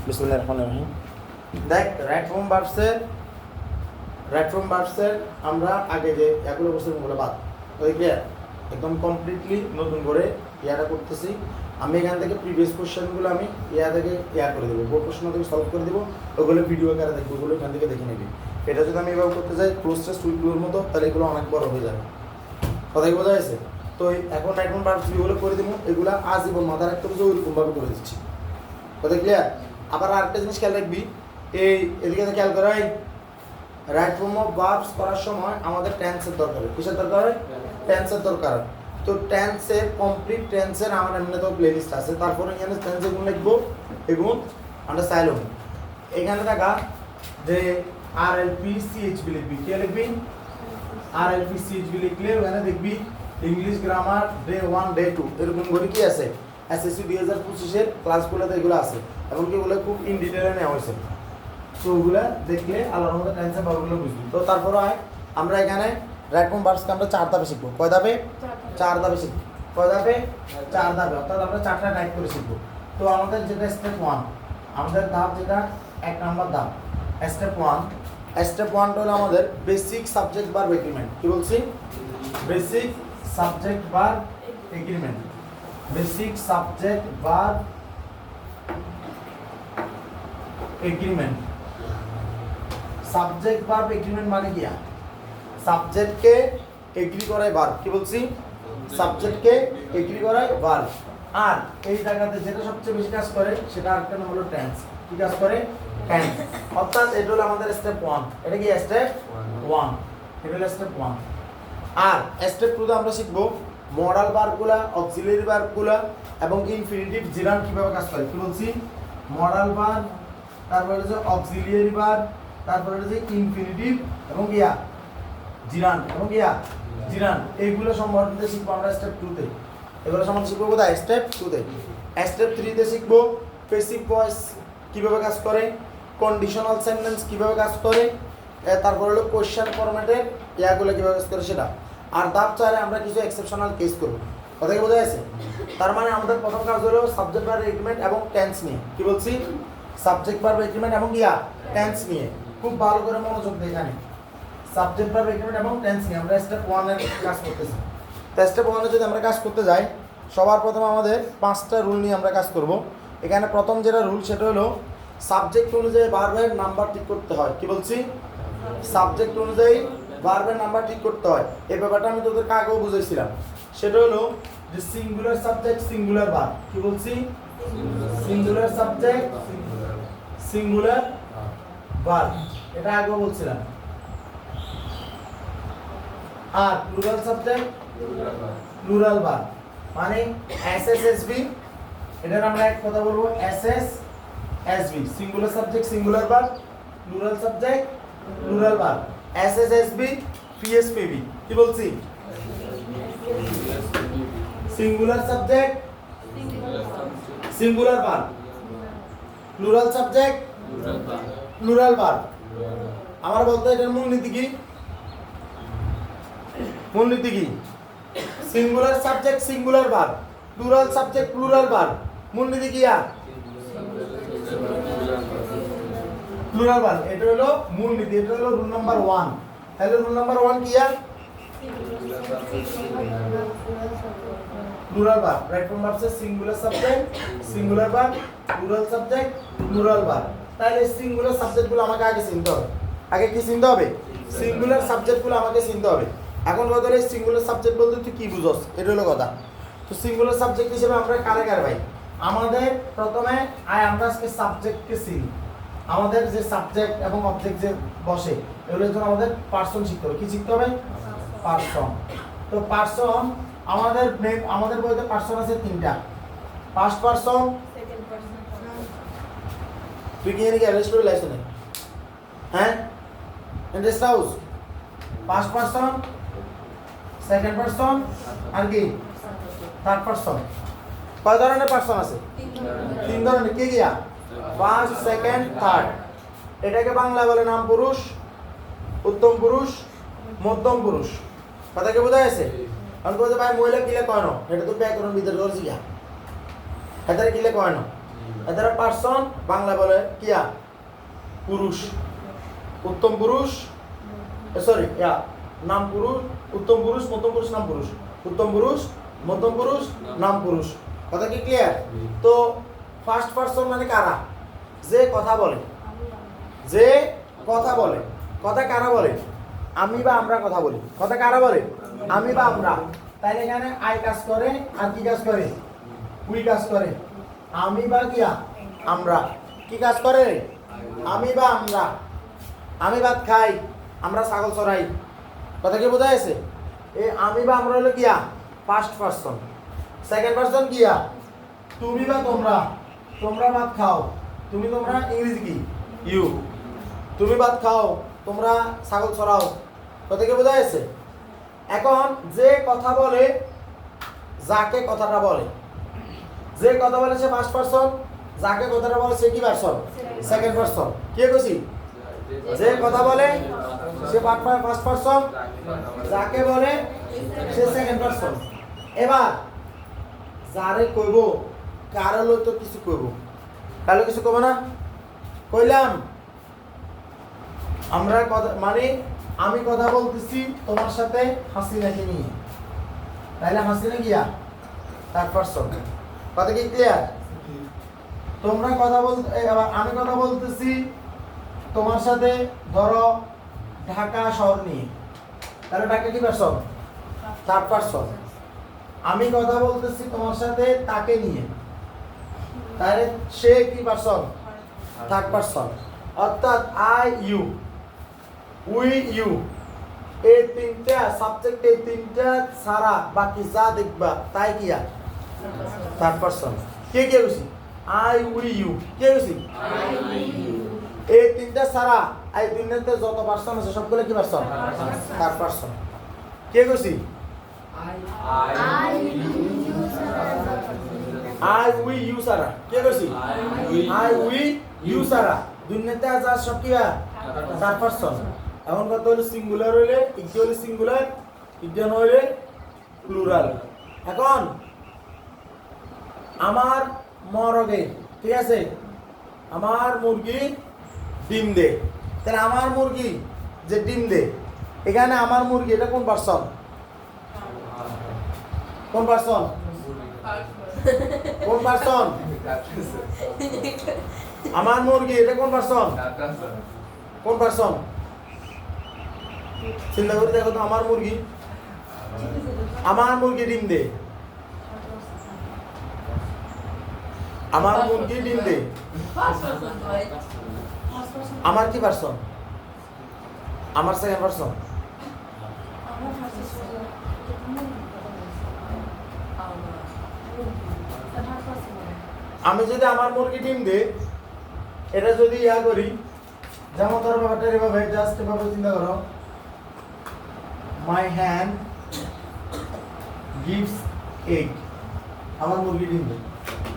বিসমিল্লাহির রহমানির রহিম। দেখ রাইট ফ্রম ভার্বসের আমরা আগে যে এগুলো বলছি ওগুলো বাদ ওই ক্লিয়ার একদম কমপ্লিটলি নতুন করে ইয়াটা করতেছি। আমি এখান থেকে প্রিভিয়াস কোশ্চেনগুলো আমি থেকে করে দেবো, বোর্ড প্রশ্ন থেকে সলভ করে দেবো, ওগুলো ভিডিও আকারে দেখবো, ওগুলো এখান থেকে দেখে নেবি। এটা যদি আমি এভাবে করতে যাই ক্লোজ টেস্ট উইকগুলোর মতো, তাহলে এগুলো অনেক বড় হয়ে যাবে। কথা কি বোঝা যাচ্ছে? তো এখন ভার্বস যেগুলো করে দেবো এগুলো আজীবন মাথা রাখতে হবে যে ওইরকমভাবে করে দিচ্ছি। কথা ক্লিয়ার? আবার আরেকটা জিনিস খেয়াল রাখবি, এদিকে খেয়াল করা হয় রাইট ফর্ম অফ ভার্বস করার সময় আমাদের টেন্সের দরকার হয়। কিসের দরকার হয়? টেন্সের দরকার হয়। তো টেন্সের কমপ্লিট টেন্সের আমার এমনি তো প্লেলিস্ট আছে, তারপরে এখানে টেন্সের গুণ লিখবো এবং আমরা সাইলম এখানে দেখা যে আরএলপি সিএইচবি লিখবি। কে লিখবি? আরএলপি সিএইচবি লিখলে ওখানে দেখবি ইংলিশ গ্রামার ডে 1 ডে 2 এরকম করে কি আছে এসএসসি 2025 এর ক্লাসগুলোতে এগুলো আছে, এমনকি এগুলো খুব ইন ডিটেইলে নেওয়া হয়েছে। তো ওগুলো দেখলে আল্লাহর মধ্যে টেন্সের ভাবগুলো বুঝবি। তো তারপরে আমরা এখানে রাইট ফর্ম ভার্বসকে আমরা 4 ধাপে শিখবো। কয় ধাপে? 4 ধাপে শিখবো। কয় ধাপে? 4 ধাপে, অর্থাৎ আমরা 4টা টাইপ করে শিখবো। তো আমাদের যেটা স্টেপ 1, আমাদের ধাপ যেটা 1 নাম্বার ধাপ স্টেপ 1। স্টেপ 1 হলো আমাদের বেসিক সাবজেক্ট ভার্ব এগ্রিমেন্ট। কি বলছি? Basic subject verb agreement. Basic subject verb agreement. Subject verb agreement মানে কি? সাবজেক্টকে এগ্রি করায় ভার্ব। কি বলছি? সাবজেক্টকে এগ্রি করায় ভার্ব। আর এই জায়গাতে যেটা সবচেয়ে বেশি কাজ করে সেটা আরেকটা নাম হলো টেন্স। কি কাজ করে? টেন্স। অর্থাৎ এটা হলো আমাদের স্টেপ 1। এটা কি স্টেপ 1? এটা হলো স্টেপ 1। আর স্টেপ 2 তে আমরা শিখবো মডাল ভার্বগুলা, অক্সিলারি ভার্বগুলা এবং ইনফিনিটিভ জিরান কিভাবে কাজ করে। কি বলছি? মডাল ভার্ব, তারপরে হচ্ছে অক্সিলারি ভার্ব, তারপরে হচ্ছে ইনফিনিটিভ এবং জিরান এবং জিরান, এইগুলো সম্বন্ধে শিখবো আমরা স্টেপ 2 তে। এগুলো সম্বন্ধে শিখবো কোথায়? স্টেপ 2 তে। স্টেপ 3 তে শিখবো প্যাসিভ ভয়েস কিভাবে কাজ করে, কন্ডিশনাল সেন্টেন্স কিভাবে কাজ করে, তারপর হলো কোশ্চেন ফরম্যাটের ইয়াগুলো কিভাবে কাজ করে সেটা। আর ধাপ 4 এ আমরা কিছু এক্সেপশনাল কেস করব। কথা কি বোঝা যাচ্ছে? তার মানে আমাদের প্রথম কাজ হলো সাবজেক্ট ভার্ব এগ্রিমেন্ট এবং টেন্স নিয়ে। কি বলছি? সাবজেক্ট ভার্ব এগ্রিমেন্ট এবং টেন্স নিয়ে খুব ভালো করে মনোযোগ দিয়ে এখানে সাবজেক্ট ভার্ব এগ্রিমেন্ট এবং টেন্স নিয়ে আমরা স্টেপ 1 এর কাজ করতেছি। তো স্টেপ 1 এ যদি আমরা কাজ করতে যাই, সবার প্রথমে আমাদের 5টা রুল নিয়ে আমরা কাজ করব। এখানে প্রথম যেটা রুল সেটা হলো সাবজেক্ট অনুযায়ী ভার্বের নাম্বার ঠিক করতে হয়। কি বলছি? সাবজেক্ট অনুযায়ী ভার্বের নাম্বার ঠিক করতে হয়। এই ব্যাপারটা আমি তোদেরকে আগেও বুঝাইছিলাম। সেটা হলো যে সিঙ্গুলার সাবজেক্ট সিঙ্গুলার ভার্ব। কি বলছি? সিঙ্গুলার সাবজেক্ট সিঙ্গুলার ভার্ব, এটা আগেও বলছিলাম। আর প্লুরাল সাবজেক্ট প্লুরাল ভার্ব মানে এসএসএসবি, এটার আমরা এক কথা বলবো SSSB. Singular subject singular verb, plural subject plural verb, SSSB PSPB. কি বলছি? Singular subject singular verb, plural subject plural verb. আমার বলতে এটার মূলনীতি কি? মূলনীতি কি? Singular subject singular verb, plural subject plural verb. মূলনীতি কি? Plural verb. এটা হলো মূলনীতি, এটা হলো রুল নাম্বার 1। তাহলে রুল নাম্বার 1 কি? Plural verb. রাইট ফর্ম ভার্বসের singular subject singular verb, plural subject plural verb. তাহলে সিঙ্গুলার সাবজেক্টগুলো আমাকে আগে চিনতে হবে। আগে কি চিনতে হবে? সিঙ্গুলার সাবজেক্টগুলো আমাকে চিনতে হবে। এখন কথা হলো সিঙ্গুলার সাবজেক্ট বলতে তুই কি বুঝছ, এটা হলো কথা। তো সিঙ্গুলার সাবজেক্ট হিসেবে আমরা কারে ভাই আমাদের প্রথমে আমরা আজকে সাবজেক্টকে চিনি। আমাদের যে সাবজেক্ট এবং অবজেক্ট যে বসে এগুলোর জন্য আমাদের পার্সন শিখতে হবে। কি শিখতে হবে? পার্সন। তো পার্সন আমাদের বইতে পার্সন আছে 3টা। ফার্স্ট পার্সন, সেকেন্ড পারসন, তুই কি এনে অ্যারেস্ট করে লাইছ না? হ্যাঁ, interest house. First person, second person আর কি থার্ড পার্সন। কয় ধরনের পার্সন আছে? 3 ধরনের। কি গিয়া? First, second, third. এটাকে বাংলা বলে নাম পুরুষ, উত্তম পুরুষ, মধ্যম পুরুষ। কথা কি বোঝা যাচ্ছে? আমি বলতে ভাই মহিলা কিলে কয় না, এটা তো ব্যাকরণ বিদ্যার করছি গিয়া। এটারে কিলে কয় না, এদের পার্সন বাংলা বলে কিয়া পুরুষ, উত্তম পুরুষ, সরি নাম পুরুষ, উত্তম পুরুষ, মধ্যম পুরুষ, নাম পুরুষ, উত্তম পুরুষ, মধ্যম পুরুষ, নাম পুরুষ। কথা কি ক্লিয়ার? তো ফার্স্ট পার্সন মানে কারা? যে কথা বলে, যে কথা বলে। কথা কারা বলে? আমি বা আমরা কথা বলি। কথা কারা বলে? আমি বা আমরা। তাইলে এখানে আই কাজ করে আর কি কাজ করে? উই কাজ করে। আমি বা কিয়া আমরা কি কাজ করে? আমি বা আমরা। আমি ভাত খাই, আমরা ছাগল চড়াই। কথা কি বোঝা গেছে? এই আমি বা আমরা হলো কিয়া ফার্স্ট পার্সন। সেকেন্ড পার্সন কিয়া তুমি বা তোমরা। তোমরা ভাত খাও, তুমি তোমরা ইংরেজি কি? ইউ। তুমি ভাত খাও, তোমরা ছাগল চড়াও। কথা কি বোঝা গেছে? এখন যে কথা বলে, যাকে কথাটা বলে, যে কথা বলে সে ফার্স্ট পার্সন, যাকে কথাটা বলে সে কি পার্সন? Second person. কে কইছি? যে কথা বলে সে ফার্স্ট পার্সন, যাকে বলে সে সেকেন্ড পার্সন। এবার যারে কইব, কারো লই তো কিছু কইব, কারো কিছু কইব না? কইলাম আমরা কথা মানে আমি কথা বলতেছি তোমার সাথে হাসিনাকে নিয়ে, তাইলে হাসিনা গিয়া থার্ড পার্সন। কথা কি ক্লিয়ার? তোমরা কথা বলতে, আমি কথা বলতেছি তোমার সাথে ধরো ঢাকা শহর নিয়ে, তাহলে ঢাকা কি পার্সন? Third person. আমি কথা বলতেছি তোমার সাথে তাকে নিয়ে, তাহলে সে কি পার্সন? Third person. অর্থাৎ আই ইউ, উই ইউ, এই তিনটা সাবজেক্ট, এই তিনটা ছাড়া বাকি যা দেখবা তাই কিয়া থার্ড পার্সন। কে কে গেছি? I we you. কে গেছি? এই তিনটা ছাড়া এই তিনটাতে যত পার্সন আছে সবগুলো কি পার্সন? Third person. কে গেছি? আই উই ইউ সারা। কে গেছি? আই উই ইউ সারা দুনিয়াতে যা সব কি থার্ড পার্সন। এখন কত হলো সিঙ্গুলার হইলে, ইকি হইলে সিঙ্গুলার, ইজ্ঞান হইলে প্লুরাল। এখন আমার মরগে, ঠিক আছে, আমার মুরগি ডিম দে, তাহলে আমার মুরগি যে ডিম দে, এখানে আমার মুরগি এটা কোন পার্সন? কোন পার্সন? কোন পার্সন? আমার মুরগি এটা কোন পার্সন? কোন পার্সন? চিন্তা করে দেখো তো, আমার মুরগি, আমার মুরগি ডিম দে, আমার মুরগি ডিম দে, আমার কি পার্সন? আমার সেকেন্ড পার্সন। আমি যদি আমার মুরগি ডিম দে, এটা যদি ইয়া করি, যেমন ধরো ব্যাপারটা এভাবে জাস্ট এভাবে চিন্তা করো, মাই হ্যান্ড গিভস এগ, আমার মুরগি ডিম দেয়,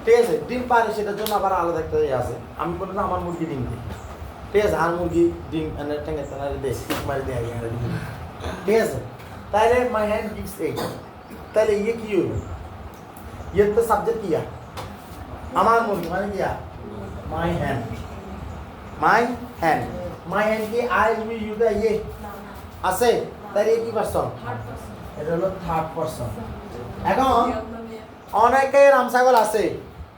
ঠিক আছে, ডিম পারে সেটার জন্য আবার আলাদা একটা ইয়ে আছে। আমি বলি না আমার মুরগি ডিম দেয়, ঠিক আছে, আর মুরগি ডিম এনে টেঙ্গে তেনারে দেয়, মারি দেয়, ঠিক আছে। তাহলে মাই হ্যান্ড গিভস এগ, তাহলে ইয়ে কি হইল? ইয়ে তো সাবজেক্ট কিয়া আমার মুরগি, মানে কিয়া my hand, my hand, my hand কি আই উই ইউ দা ইয়ে আছে, তাহলে কি পার্সন? এটা হলো থার্ড পার্সন। এখন অনেকে রামসাগর আছে,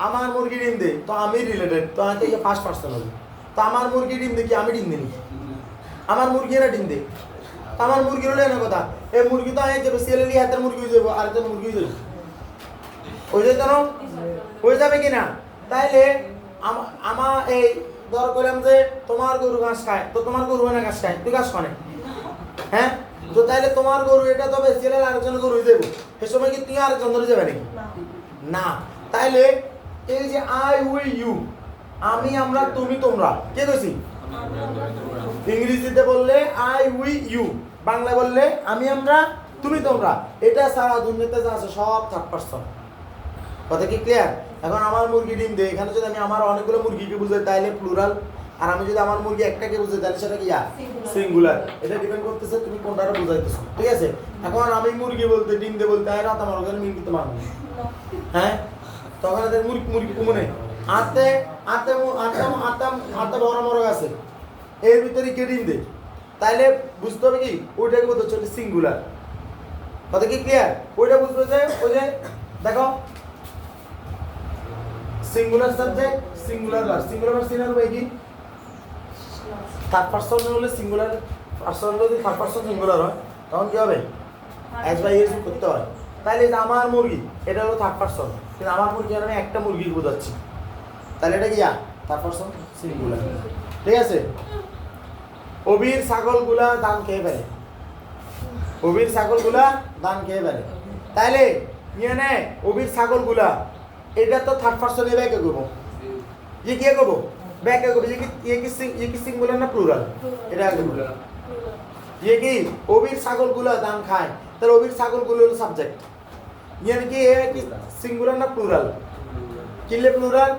আমার মুরগি ডিম দে, তো আমি রিলেটেড, তো আমি ফার্স্ট পার্সন হলো, তো আমার মুরগি ডিম দে কি আমি ডিম দিই? আমার মুরগিরা ডিম দে, তো আমার মুরগি হলো এনে কথা, এই মুরগি তো আমি যাবে সিএলএলি হাতের মুরগি হয়ে যাবো, আরেকজন মুরগি হয়ে যাবে, হয়ে যেত না? হয়ে যাবে কিনা? তাইলে আমার এই ধর করলাম যে তোমার গরু ঘাস খায়, তো তোমার গরু না ঘাস খায়, তুই ঘাস খানে, হ্যাঁ, তো তাইলে তোমার গরু এটা তবে ছেলের আরেকজন গরু হয়ে যাবো, সে সময় কি তুই আরেকজন ধরে যাবে নাকি? না। তাইলে এই যে আই উই ইউ, আমি আমরা তুমি তোমরা, কে কইছি? ইংরেজিতে বললে আই উই ইউ, বাংলা বললে আমি আমরা তুমি তোমরা, এটা সারা দুনিয়াতে যা আছে সব থার্ড পার্সন। কথা কি ক্লিয়ার? এখন আমার মুরগি ডিম দেয়, এখানে যদি আমি আমার অনেকগুলো মুরগিকে বুঝাই তাহলে প্লুরাল, আর আমি যদি আমার মুরগি একটাকে বুঝাই তাহলে সেটা কি সিঙ্গুলার। এটা ডিপেন্ড করতেছে তুমি কোনটা বুঝাইতেছো, ঠিক আছে। এখন আমি মুরগি বলতে ডিম দে বলতে আর রাত আমার ওখানে মিল দিতে পারবো, হ্যাঁ, তখন এদের মুরগি মুরগি কমনে আতে আতে আতে আতে আতে বড় বড় আছে এর ভিতরে কে ডিম দেয় তাইলে বুঝতে হবে কি ওইটাকে বলতে হচ্ছে সিঙ্গুলার কথা কি ক্লিয়ার ওইটা বুঝতে যে ওই যে দেখো সিঙ্গুলার সাবজেক্ট সিঙ্গুলার ভার্ব সিনার হবে কি থার্ড পারসন হলে সিঙ্গুলার পারসন যদি থার্ড পারসন সিঙ্গুলার হয় তখন কি হবে এস বাই এস করতে হয় তাহলে যে আমার মুরগি এটা হলো থার্ড পারসন কিন্তু আমার মুরগি আমি একটা মুরগি বোঝাচ্ছি তাহলে এটা কি থার্ড পারসন সিঙ্গুলার ঠিক আছে অবির ছাগলগুলা ধান খেয়ে ফেলে অবির ছাগলগুলা ধান খেয়ে ফেলে তাইলে নিয়ে নে অবির ছাগলগুলা এটা তো থার্ড পারসন এ ব্যাকে করবো ये क्या করবো ব্যাকে করবো ये কি সিঙ্গুলার না প্লুরাল এটা আগে বলো ये কি অবির ছাগলগুলা ধান খায় তাহলে অবির ছাগলগুলো হলো সাবজেক্ট यानी कि ये কি সিঙ্গুলার না প্লুরাল কিলে প্লুরাল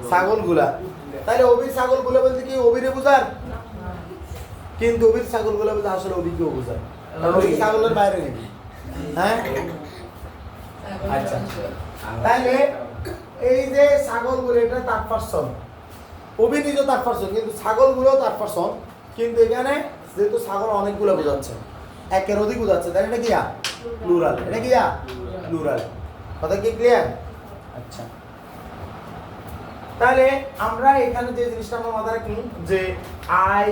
ছাগলগুলা তাহলে অবির ছাগলগুলা বলতে কি অবিরে বুঝার কিন্তু অবির ছাগলগুলা বলতে আসলে অবিকেও বোঝায় কারণ অবির ছাগলের বাইরে নেই হ্যাঁ আচ্ছা তাহলে এই যে ছাগলগুলো এটা থার্ড পারসন অবির নিজে থার্ড পারসন কিন্তু ছাগলগুলো থার্ড পারসন কিন্তু এখানে যেহেতু ছাগল অনেকগুলো বোঝাচ্ছে একের অধিক বোঝাচ্ছে তাহলে এটা কি প্লুরাল এটা কি প্লুরাল কথা কি ক্লিয়ার আচ্ছা তাহলে আমরা এখানে যে জিনিসটা আমরা মাথায় রাখি যে আই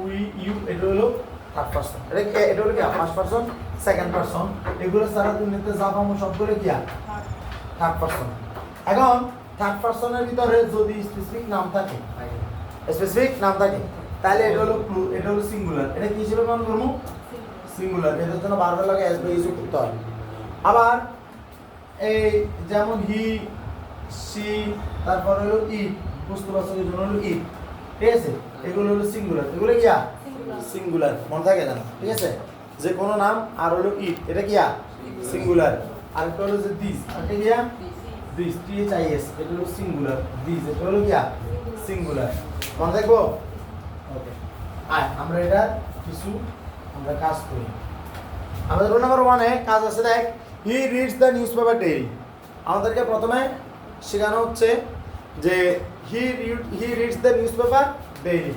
উই ইউ এটা হলো থার্ড পারসন এটা হলো কি ফার্স্ট পারসন সেকেন্ড পারসন এগুলো সারা দুনিয়াতে যা পাবো সবগুলো কি থার্ড পারসন এখন থার্ড পারসনের ভিতরে যদি স্পেসিফিক নাম থাকে তাহলে এটা হলো সিঙ্গুলার এটা কি হিসেবে মান করব সিঙ্গুলার এটার জন্য বারবার লাগে এস বাই ইউজ করতে হয় আবার এই যেমন হি সি তারপর হলো ই বস্তুবাচকের জন্য হলো ই ঠিক আছে এগুলো হলো সিঙ্গুলার এগুলো কি সিঙ্গুলার মনে থাকে না ঠিক আছে যে কোনো নাম আর হলো ই এটা কি সিঙ্গুলার আর একটা হলো যে দিস এটা কি this T H I S এটা হলো সিঙ্গুলার দিস এটা হলো কি সিঙ্গুলার মনে থাকবো ওকে আমরা এটা কিছু আমরা কাজ করি আমাদের রোল নাম্বার 1 এ কাজ আছে দেখ he reads the newspaper daily আমাদেরকে প্রথমে শেখানো হচ্ছে যে he reads the newspaper daily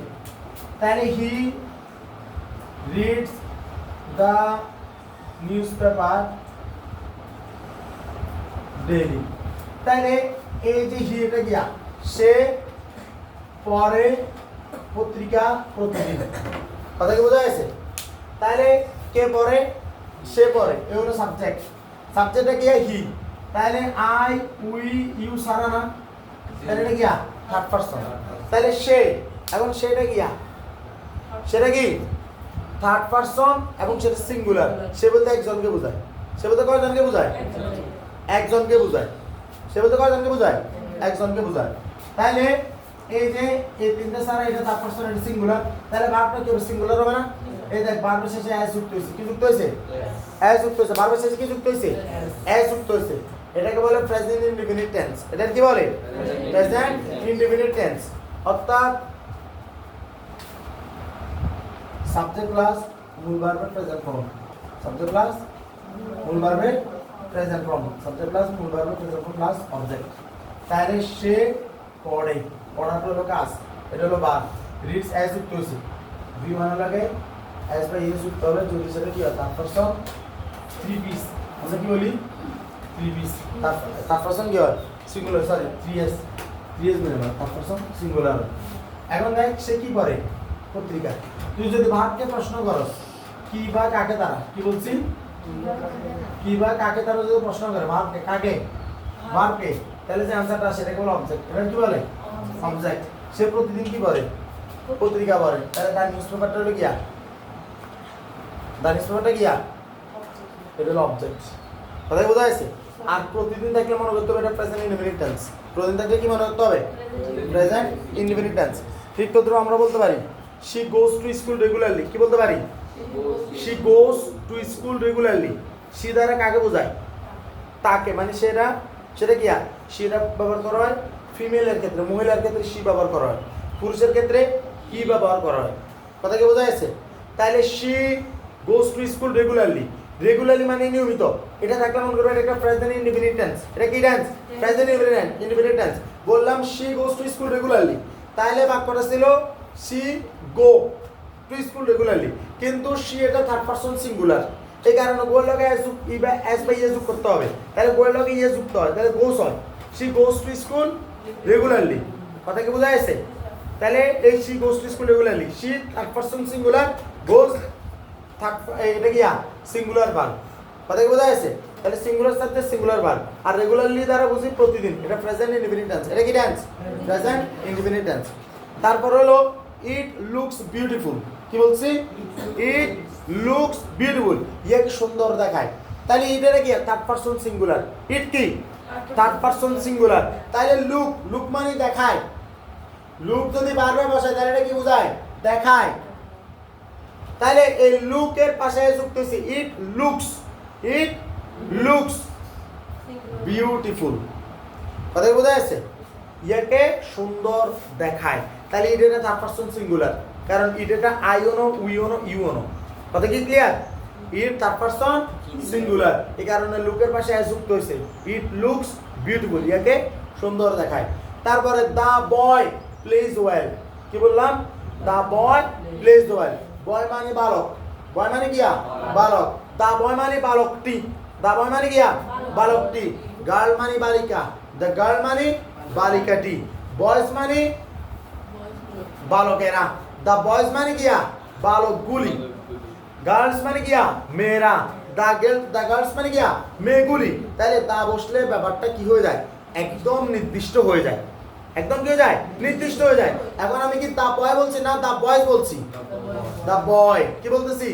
তাহলে he reads the newspaper daily তাহলে এই যে হি এটা গিয়া সে পড়ে পত্রিকা প্রতিদিন কথা কি বোঝা গেছে তাহলে কে পড়ে সে পড়ে এ হলো সাবজেক্টটা কি হি তাহলে আই উই ইউ সারা না তাহলে এটা কি থার্ড পারসন তাহলে সে এখন সেটা কি সেটা কি থার্ড পারসন এবং সেটা সিঙ্গুলার সে বলতে একজনকে বোঝায় সে বলতে কয়জনকে বোঝায় একজনকে বোঝায় সে বলতে কয়জনকে বোঝায় একজনকে বোঝায় তাহলে এই যে এই তিনটা সারা এটা থার্ড পারসন এটা সিঙ্গুলার তাহলে ভার্বটা কি সিঙ্গুলার হবে না এই দেখ ভার্বের শেষে এস যুক্ত হইছে কি যুক্ত হইছে এস যুক্ত হইছে ভার্বের শেষে কি যুক্ত হইছে এস যুক্ত হইছে এটাকে বলে প্রেজেন্ট ইনডিফিনিট টেন্স এটা কি বলে প্রেজেন্ট ইনডিফিনিট টেন্স অর্থাৎ সাবজেক্ট প্লাস মূল ভার্বের প্রেজেন্ট ফর্ম সাবজেক্ট প্লাস মূল ভার্বের প্রেজেন্ট ফর্ম সাবজেক্ট প্লাস মূল ভার্বের প্রেজেন্ট ফর্ম প্লাস অবজেক্ট তাহলে সে পড়ে পড়াটা হলো কাজ এটা হলো ভার্ব রিডস এস যুক্ত হইছে ভি মানে লাগে এস বাই এস যুক্ত হবে যদি সেটা কি হয় থার্ড পারসন থ্রি পিস আমরা কি বলি থ্রি পিস থার্ড পারসন কি হয় সিঙ্গুলার সরি থ্রি এস মানে থার্ড পারসন সিঙ্গুলার এখন দেখ সে কি করে পত্রিকা তুই যদি ভার্বকে প্রশ্ন করস কি বা কাকে তারা কি বলছি কি বা কাকে তারা যদি প্রশ্ন করে ভার্বকে কাকে ভার্বকে তাহলে যে आंसरটা সেটাকে বলে অবজেক্ট এটা কি বলে অবজেক্ট সে প্রতিদিন কি করে পত্রিকা পড়ে তাহলে তার নিউজপেপারটা হলো কি তার নিউজপেপারটা কি এটা হলো অবজেক্ট কথা বোঝা যাচ্ছে আর প্রতিদিন থাকলে মনে করতে হবে এটা প্রেজেন্ট ইনডিফিনিট টেন্স প্রতিদিন থাকলে কি মনে করতে হবে প্রেজেন্ট ইনডিফিনিট টেন্স ঠিক তো আমরা বলতে পারি she goes to school regularly কি বলতে পারি she goes to school regularly she দ্বারা কাকে বোঝায় তাকে মানে সেটা কি সেটা ব্যবহার করা হয় ফিমেলের ক্ষেত্রে মহিলার ক্ষেত্রে she ব্যবহার করা হয় পুরুষের ক্ষেত্রে he ব্যবহার করা হয় কথা কি বোঝা যাচ্ছে তাহলে she goes to school regularly regularly মানে নিয়মিত, এটা থাকলে মনে করবেন এটা একটা প্রেজেন্ট ইনডিফিনিট টেন্স। এটা কি টেন্স? Present indefinite tense. বললাম she goes to school regularly, তাহলে বাক্যটা ছিল she go to school regularly, কিন্তু শি এটা থার্ড পারসন সিঙ্গুলার, এই কারণে গোর লগে এস বাই ইয়ে যোগ করতে হবে, তাহলে গোর লগে ইয়ে যুক্ত হয়, তাহলে গোস হয়। She goes to school regularly, কথা কি বোঝা যাচ্ছে? তাহলে এই she goes to school regularly, she third person singular, goes এটা কি সিঙ্গুলার ভার্ব, কথা কি বোঝা যাচ্ছে? তাহলে সিঙ্গুলার সাথে সিঙ্গুলার ভার্ব, আর রেগুলারলি দ্বারা বুঝি প্রতিদিন, এটা প্রেজেন্ট ইনডিফিনিট টেন্স। এটা কি টেন্স? Present indefinite tense. তারপর হলো ইট লুকস বিউটিফুল, কি বলছি? ইট লুকস বিউটিফুল, ইয়ে কি সুন্দর দেখায়, তাহলে এটা কি থার্ড পারসন সিঙ্গুলার, ইট কি থার্ড পারসন সিঙ্গুলার, তাহলে লুক, লুক মানে দেখায়, লুক যদি বারবার বসায় তাহলে এটা কি বোঝায়? দেখায়। তাহলে এই লুকের পাশে যুক্ত হচ্ছে it looks, it looks beautiful, কথা কি বোঝা যাচ্ছে? ইয়াকে সুন্দর দেখায়, তাহলে এটা থার্ড পারসন সিঙ্গুলার, কারণ এটা আইওনো উইওনো ইউনো, কথা কি clear? It third person singular, এই কারণে লুকের পাশে যুক্ত হয়েছে ইট লুকস বিউটিফুল, ইয়াকে সুন্দর দেখায়। তারপরে দা বয় প্লেজ ওয়েল, কি বললাম? দা বয় প্লেজ ওয়েল, বয় মানে বালক, বয় মানে কি? বালক। দা বয় মানে বালকটি, দা বয় মানে কি? বালকটি। গার্ল মানে বালিকা, দ্য গার্ল মানে বালিকাটি। বয়েজ মানে বালকেরা, দা বয়েজ মানে কি? বালকগুলি। গার্লস মানে কি? মেয়েরা, দা গার্লস মানে কি? মেয়েগুলি। তাহলে দা বসলে ব্যাপারটা কি হয়ে যায়? একদম নির্দিষ্ট হয়ে যায়, একদম কি হয়ে যায়? নির্দিষ্ট হয়ে যায়। এখন আমি কি দা বয় বলছি না দা বয়েজ বলছি? দা বয়, কি বলতেছি?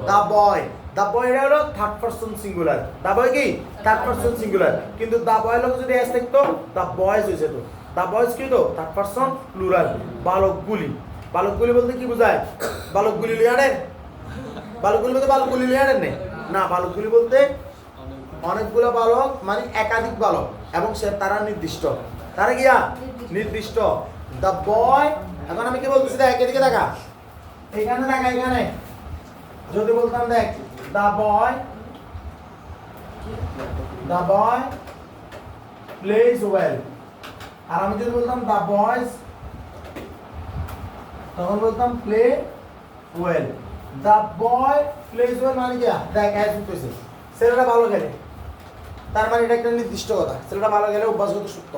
দা বয়। দা বয় এটা হলো থার্ড পারসন সিঙ্গুলার, দা বয় কি থার্ড পারসন সিঙ্গুলার, কিন্তু দা বয় লোক যদি এস থাকতো দা বয়েজ হয়ে যেত। দা বয়েজ কি তো থার্ড পারসন প্লুরাল, বালকগুলি। বালকগুলি বলতে কি বোঝায়? বালকগুলি লিয়ারেন, বালকগুলি বলতে বালকগুলি লিয়ারেন নেই না, বালকগুলি বলতে অনেকগুলো বালক মানে একাধিক বালক, এবং সে তারা নির্দিষ্ট, তারা গিয়া নির্দিষ্ট। দা বয়, এখন আমি কি বলতেছি? দেখ এদিকে দেখা, এখানে দেখা, এখানে যদি বলতাম দেখ দা বয় প্লেজ ওয়েল, আর আমি যদি বলতাম দা বয়েজ, তখন বলতাম প্লে ওয়েল। দা বয় প্লেজ ওয়েল মানে কি? দেখ অ্যাজ হইতেছে ছেলেটা ভালো খেলে, তার মানে এটা একটা নির্দিষ্ট কথা, ছেলেটা ভালো খেলে অভ্যাসগত সত্য,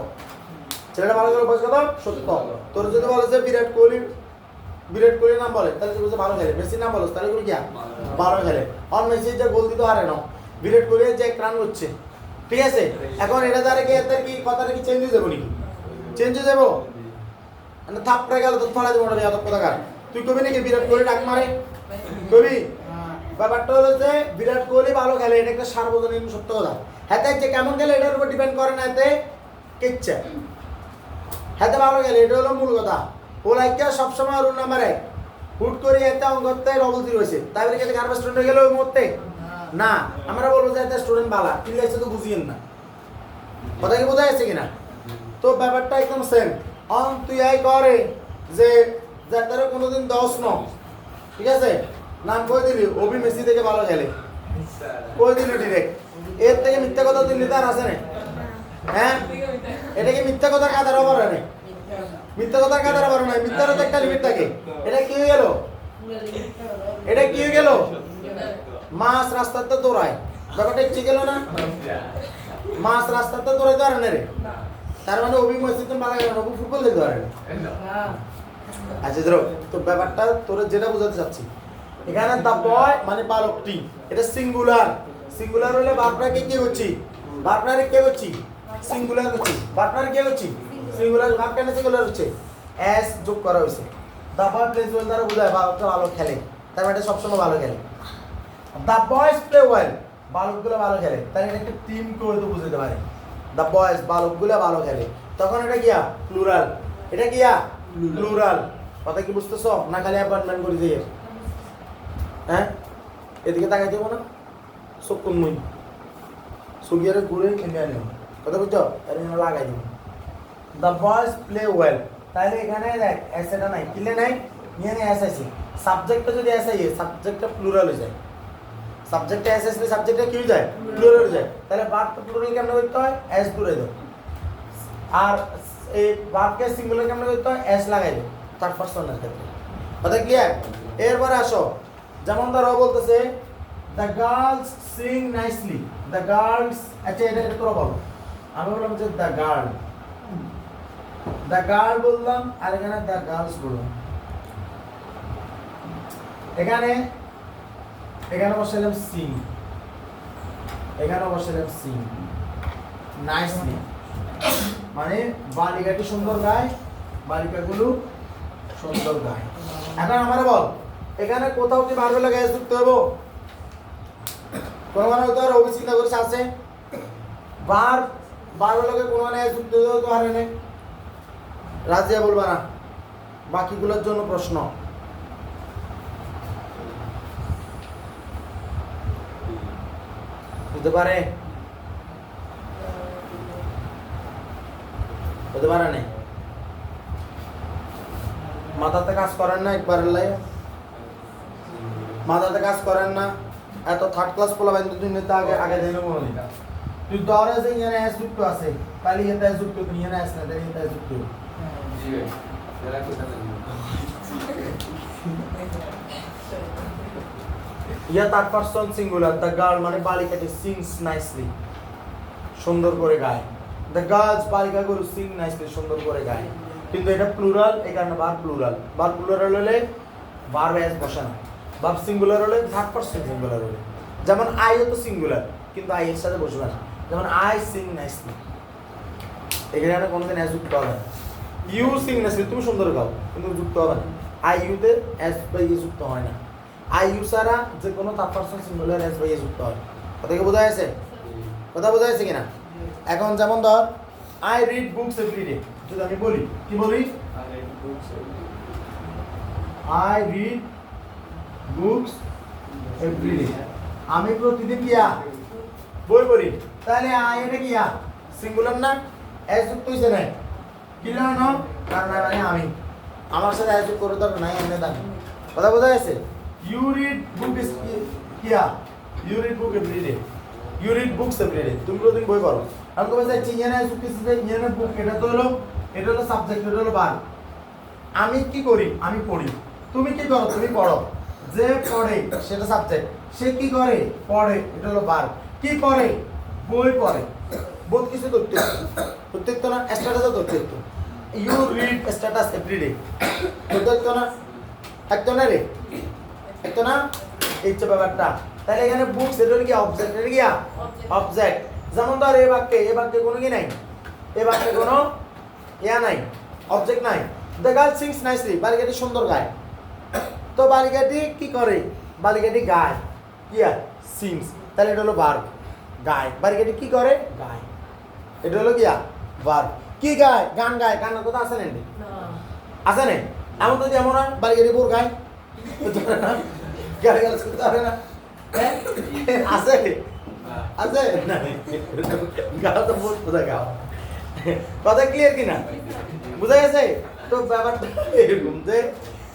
ছেলেটা ভালো খেলে অভ্যাসগত সত্য। তোর যদি বলে যে বিরাট কোহলির নাম বলে, তাহলে তুই বলছে ভালো খেলে। মেসির নাম বলো, তাহলে কি ভালো খেলে। আর মেসি যে গোল দিতে হারে না, বিরাট কোহলি যে এক রান হচ্ছে, ঠিক আছে? এখন এটা দ্বারা কি এর কি কথাটা কি চেঞ্জ হয়ে যাবো নাকি? চেঞ্জ হয়ে যাবো না? থাপড়ে গেল তো ফলা দেবো না এত কথাকার। তুই কবি নাকি বিরাট কোহলি ডাক মারে? কবি? ব্যাপারটা হলো যে বিরাট কোহলি ভালো খেলে, এটা একটা সার্বজনীন সত্য কথা। হাতে যে কেমন খেলে এটার উপর ডিপেন্ড করে না, এতে কিচ্ছে হাতে ভালো খেলে, এটা হলো মূল কথা। ও লাইকা সবসময় রুল নাম্বার 1, হুট করে এতে অঙ্গতে ডবল 0 হয়েছে, তাহলে কি খারাপ স্টুডেন্ট হয়ে গেল ওই মুহূর্তে? না, আমরা বলবো যে এতে স্টুডেন্ট ভালো, কি লাগছে তো বুঝিয়েন না, কথা কি বোঝা যাচ্ছে কিনা? তো ব্যাপারটা একদম সেম। অন তুই এই করে যে যাদের কোনোদিন 10 ন, ঠিক আছে, নাম কই দিলি ওবি মেসি থেকে ভালো খেলে, কই দিলি ডিরেক্ট, এর থেকে মিথ্যা কথা দিলি তার আছে না? হ্যাঁ, এটা কি মিথ্যা কথা কাদার অবর নেই? মিথ্যা কথা কাদার অবর নাই, মিথ্যারও তো একটা লিমিট থাকে। এটা কি হয়ে গেল? এটা কি হয়ে গেল? মাছ রাস্তাতে দৌড়ায়, ব্যাপারটা ঠিক গেল না? মাছ রাস্তাতে দৌড়াইতে পারে না রে, তার মানে অভি মসজিদ ভালো গেল না, ফুটবল খেলতে পারে না। আচ্ছা ধরো, তো ব্যাপারটা তোরা যেটা বোঝাতে চাচ্ছি, এখানে দা বয় মানে বালকটি, এটা সিঙ্গুলার। সিঙ্গুলার হলে বারবারকে কি করছি? বারবারে কে করছি? সিঙ্গুলার করছি। বারবারে কে করছি? সিঙ্গুলার। ভাব কেন সিঙ্গুলার হচ্ছে? এস যোগ করা হয়েছে। দা বয় প্লেজ ওয়েল দ্বারা বোঝায় বালকটা ভালো খেলে, তার মানে সবসময় ভালো খেলে। দা বয়েজ প্লে ওয়েল, বালকগুলো ভালো খেলে, তাই এটা একটা টিম করে তো বুঝতে পারে। দা বয়েজ বালকগুলো ভালো খেলে, তখন এটা কিয়া প্লুরাল, এটা কিয়া প্লুরাল। কথা কি বুঝতেছ না? খালি অ্যাপয়েন্টমেন্ট করে দিয়ে হ্যাঁ, এদিকে তাকাই দেবো না, চোখ কোন মুই সুগিয়ারে ঘুরে কিনে আনি, কথা বুঝছো? লাগাই দিব দা বয়েজ প্লে ওয়েল। তাহলে এখানে দেখ এস এটা নাই, কিলে নাই, নিয়ে এস আছে। সাবজেক্টটা যদি এস আই, সাবজেক্টটা প্লুরাল হয়ে যায়। সাবজেক্টে এস আসলে সাবজেক্টে কি হয়ে যায় প্লুরাল হয়ে যায় তাহলে ভার্ব প্লুরাল কেমনে করতে হয় এস দূরে দাও আর এই ভার্বকে সিঙ্গুলার কেমনে করতে হয় এস লাগাই দাও থার্ড পারসনের ক্ষেত্রে কথা ক্লিয়ার এরপরে আসো যেমন ধরো বলতেছে the girls Singh nicely the girls আচ্ছা এটা তোরা বলো আমি বললাম যে দ্য গার্ল বললাম আর এখানে দ্য গার্লস বললাম এখানে বসালাম সিং এখানে বসালাম সিং নাইসলি মানে বালিকাটি সুন্দর গায় বালিকাগুলো সুন্দর গায় এখন আমারে বল এখানে কোথাও কি ভার্বের লাগে এস যুক্ত হবো কোন মানে তো আর অবশ্যই চিন্তা করছে আছে ভার্বের লাগে কোন মানে এস যুক্ত হতে পারে না রাজিয়া বলবা না বাকিগুলোর জন্য প্রশ্ন হতে পারে না মাথাতে কাজ করেন না একবারের লাগে মাথাতে কাজ করেন না এত থার্ড ক্লাস পোলা বাইন্দু দুনিয়াতে আগে দেন মনে নিতা তুই দরে যে ইয়ানে এস যুক্ত আছে পালি এটা এস যুক্ত তুই ইয়ানে এস না দেন এটা এস যুক্ত জি ভাই যারা কথা ইয়া third person singular the girl মানে বালিকাটি সিংস নাইসলি সুন্দর করে গায় দ্য গার্লস বালিকাগুলো সিং নাইসলি সুন্দর করে গায় কিন্তু এটা প্লুরাল এই কারণে ভার্ব প্লুরাল হলে ভার্ব এস বসে না ভার্ব সিঙ্গুলার হলে থার্ড পারসন সিঙ্গুলার হলে যেমন আই তো সিঙ্গুলার কিন্তু আই এর সাথে বসবে না যেমন আই সিং নাইসলি এখানে কোনোদিন এস যুক্ত হবে না ইউ সিং নাইসলি তুমি সুন্দর গাও কিন্তু যুক্ত হবে না আই ইউতে এস বাই এ যুক্ত হয় না আই ইউ ছাড়া যে কোনো third person singular S by A যুক্ত হয় কথা কি বোঝা যাচ্ছে কিনা এখন যেমন ধর আই রিড বুকস এভরিডে যদি আমি বলি কি বলি আই রিড বুকস এভরিডে আমি প্রতিদিন কিয়া বই পড়ি তাহলে আই এটা কিয়া সিঙ্গুলার না এস যুক্ত হইছে না কি না কারণ মানে আমি আমার সাথে এস যুক্ত করে দরকার নাই এমনি দাম কথা বোঝা যাচ্ছে ইউ রিড বুক ইজ কিয়া you read book everyday you read books everyday তুমি প্রতিদিন বই পড়ো আমি কবে যাচ্ছি ইয়ানে যুক্ত হইছে ইয়ানে বুক এটা হলো সাবজেক্ট এটা হলো ভার্ব আমি কি করি আমি পড়ি তুমি কি করো তুমি পড়ো যে পড়ে সেটা সাবজেক্ট সে কি করে পড়ে এটা হলো ভার্ব কি করে বই পড়ে বহুত কিছু তথ্য না স্ট্যাটাস তথ্য ইউ রিড স্ট্যাটাস এভরিডে তথ্য না একদম না রে একদম না এই যে ব্যাপারটা তাহলে এখানে বুকস এটা হলো কি অবজেক্ট এটা কি অবজেক্ট যেমন ধর এই বাক্যে কোনো কি নাই এই বাক্যে কোনো ইয়া নাই অবজেক্ট নাই দ্য গার্ল সিংস নাইসলি বালিকাটি সুন্দর গায় তো বালিকাটি কি করে বালিকাটি গায় ইয়া সিংস তাহলে এটা হলো ভার্ব গায় বালিকাটি কি করে গায় এটা হলো কিয়া ভার্ব কি গায় গান গায় গানের কথা আছে নাকি আছে না এমন তো যেমন বালিকাটি বোর গায় গাড়ি গাল করতে হবে না আছে আছে না গাও তো বহুত কথা গাও কথা ক্লিয়ার কিনা বুঝা গেছে তো ব্যাপারটা এরকম যে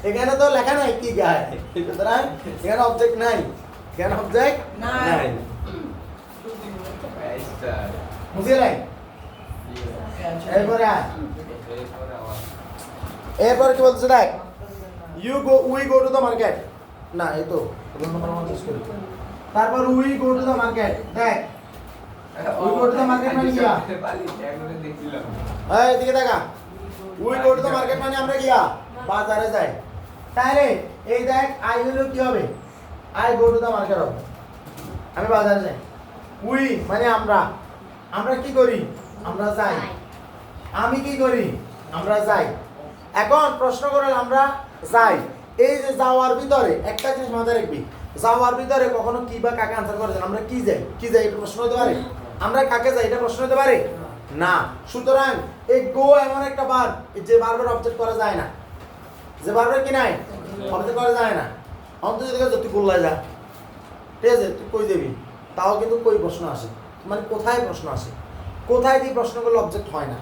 এখানে তো লেখা নাই কি গায় সুতরাং এখানে অবজেক্ট নাই এখানে অবজেক্ট নাই বুঝলে নাই এরপরে কি বলছে দেখ we go to the market না এই তো তারপর we go to the market দেখ we go to the market মানে কি এই দিকে দেখা we go to the market মানে আমরা গিয়া বাজারে যাই তাহলে এই দেখ আই হলো কি হবে I go to the market হবে আমি বাজারে যাই উই মানে আমরা কি করি আমরা যাই আমি কি করি আমরা যাই এখন প্রশ্ন করলে আমরা যাই এই যে যাওয়ার ভিতরে একটা জিনিস মাথায় রাখবি যাওয়ার ভিতরে কখনো কি বা কাকে আনসার করেছেন আমরা কি যাই এটা প্রশ্ন হতে পারে আমরা কাকে যাই এটা প্রশ্ন হতে পারে না সুতরাং এই গো এমন একটা ভার্ব যে ভার্বের অবজেক্ট করা যায় না যে ভার্বের কি নাই অবজেক্ট করা যায় না অন্তত যদি তুই গোল্লায় যা ঠিক আছে তুই কই যাবি তাও কিন্তু কই প্রশ্ন আসে মানে কোথায় প্রশ্ন আসে কোথায় দিয়ে প্রশ্নগুলো অবজেক্ট হয় না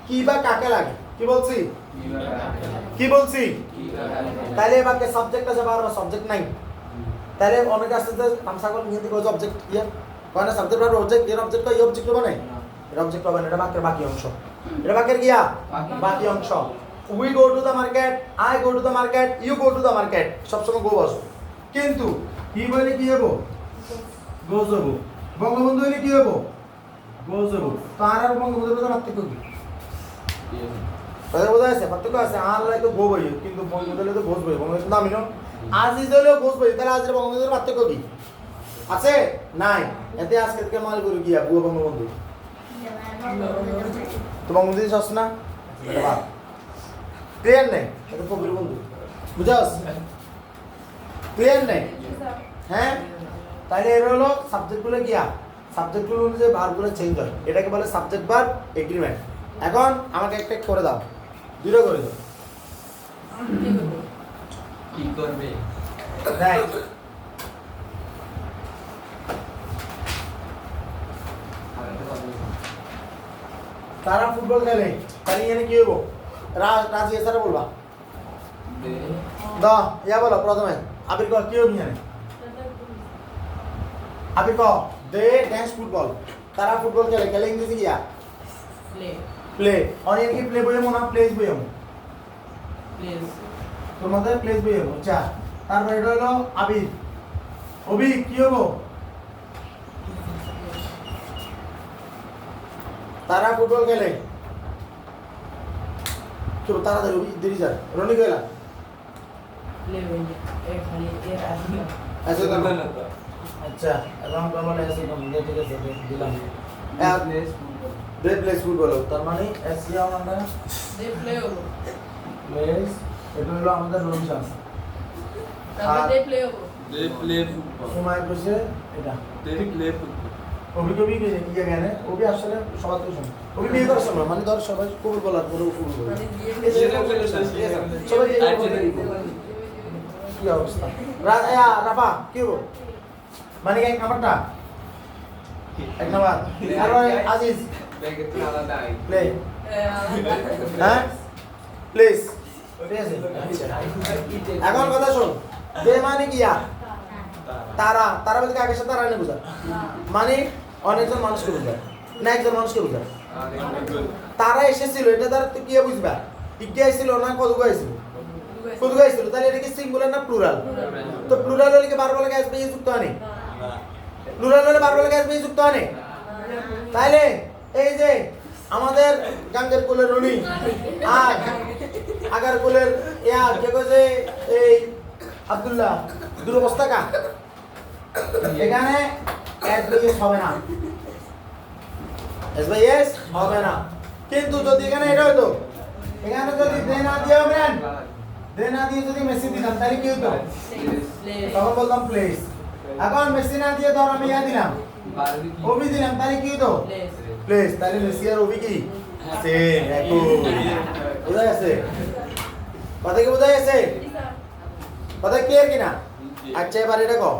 কি বা কাকে লাগে কি বলছি তাহলে এবারে সাবজেক্ট আছে ভার্ব সাবজেক্ট নাই তাহলে অনেকে আসতে আমসা কল হিন্দি কয় অবজেক্ট ইয়া কয় না সাবজেক্ট ভার্ব অবজেক্ট এর অবজেক্ট কয় অবজেক্ট হবে না এটা অবজেক্ট হবে না এটা বাক্যের বাকি অংশ এটা বাক্যের গিয়া বাকি অংশ we go to the market I go to the market you go to the market সব সময় গো বসো কিন্তু কি বলে কি হবো গোজ হবো বঙ্গবন্ধু হলে কি হবো গোজ হবো তার আর বঙ্গবন্ধুর মধ্যে পার্থক্য কি কথা বোঝা যাচ্ছে পার্থক্য আছে আর লাগে গো বই কিন্তু বঙ্গবন্ধু হলে তো গোজ বই বঙ্গবন্ধু নামি না আজিজ হলেও গোজ বই তাহলে আজের বঙ্গবন্ধুর পার্থক্য কি আছে নাই এতে আজকে থেকে মাল করে গিয়া বুয়া বঙ্গবন্ধু তো বঙ্গবন্ধু সস না ক্লিয়ার নেই এটা কবির বন্ধু বুঝাস ক্লিয়ার নেই হ্যাঁ তাহলে এর হলো সাবজেক্টগুলো গিয়া সাবজেক্টগুলো অনুযায়ী ভার্বগুলো চেঞ্জ হয় এটাকে বলে সাবজেক্ট ভার্ব এগ্রিমেন্ট এখন আমাকে একটা করে দাও দুটো করে দাও কি করবে রাইট তারা ফুটবল খেলে তাহলে এখানে কি হবো রাজি এসারা বলবা দা ইয়া বলো প্রথমে আবির কো কি হবে এখানে আবির কো দে ড্যান্স ফুটবল তারা ফুটবল খেলে খেলে ইংরেজি কি প্লে और इनकी प्ले বইয়ে মনে প্লেস বইয়ে প্লিজ তোমাদের প্লেস বইয়ে আচ্ছা তারপর এটা হলো আবির অবি কি হবো তারা ফুটবল খেলে চলো তাড়াতাড়ি দেরি যা রনি গেলা প্লে হইনি এ খালি এ আসবে ऐसे कर अच्छा রাম কমল ऐसे कर मुझे ठीक है দিলাম দে প্লেস ফুটবল তার মানে এসিয়া আমরা দে প্লে হবো প্লেস এটা হলো আমাদের রুম চান্স তারপর দে প্লে হবো They play football. সময় বসে এটা They play football. অভি কবি ইয়ে জ্ঞানে অভি আসলে সবার তো শুনে অভি বিয়ে করার সময় মানে ধর সবাই কবুল বলার পরে কবুল বলে মানে দিয়ে সবাই কি অবস্থা রাফা কি হবো মানে এক নাম্বারটা এক নাম্বার আর আজিজ প্লে হ্যাঁ প্লিজ এখন কথা শোন দে মানে কি তারা তারা বলতে কাকে সাথে তারা বোঝা মানে অনেকজন মানুষকে বোঝায় না একজন মানুষকে বোঝায় তারা এসেছিল এটা তার কি বুঝবা টিকে আইছিল না কতগু আইছিল কতগু আইছিল তাহলে এটা কি সিঙ্গুলার না প্লুরাল তো প্লুরাল হলে কি বারবার লাগে আসবে যুক্ত আনে প্লুরাল হলে বারবার লাগে আসবে যুক্ত আনে তাইলে এই যে আমাদের গাঙ্গের কোলের রনি আর আগার কোলের ইয়া কে কইছে এই আব্দুল্লাহ দুরবস্থা কা এখানে এস বাই এস হবে না এস বাই এস হবে না কিন্তু যদি এখানে এটা হতো এখানে যদি দে না দিয়ে হবেন দে না দিয়ে যদি মেসি দিলাম তাহলে কি হতো তখন বললাম প্লেস এখন মেসি না দিয়ে ধর আমি ইয়া দিলাম ওবি দিলাম তাহলে কি হতো প্লেস তাহলে মেসি আর ওবি কি সেম একই বোঝা গেছে কথা কি বোঝা গেছে কথা ক্লিয়ার কিনা আচ্ছা এবার এটা কও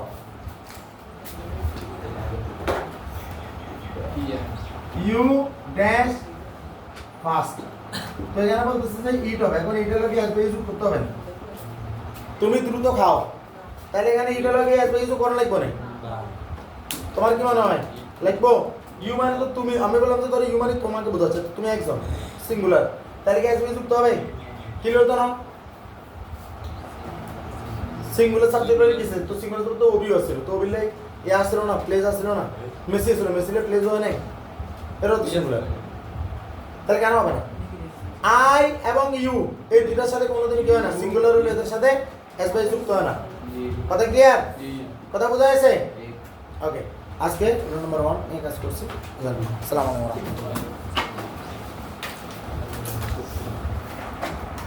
ইউ ড্যাশ ফাস্ট তো এখানে বলতেছে যে ইট হবে এখন ইট লগে আসবে ইউজ করতে হবে না তুমি দ্রুত খাও তাহলে এখানে ইট লগে আসবে ইউজ করা লাগবে না তোমার কি মনে হয় লাগবো ইউ মানে তো তুমি আমি বললাম যে ধরো ইউ মানে তোমাকে বোঝাচ্ছে তুমি একজন সিঙ্গুলার তাহলে কি আসবে ইউজ করতে হবে কি হতো না সিঙ্গুলার সাবজেক্ট হলে কিসে তো সিঙ্গুলার তো ওবি আছে তো ওবি লাই এ আসলো না প্লেস আসলো না মেসি আসলো মেসিলে প্লেস হয় নাই এর তো সিঙ্গুলার তাহলে কেন হবে না আই এবং ইউ এই দুটার সাথে কোনোদিন কি হয় না সিঙ্গুলার হলে এদের সাথে এস বাই যুক্ত হয় না কথা ক্লিয়ার কথা বোঝা গেছে ওকে আজকে রুল নাম্বার 1 এই কাজ করছি আসসালামু আলাইকুম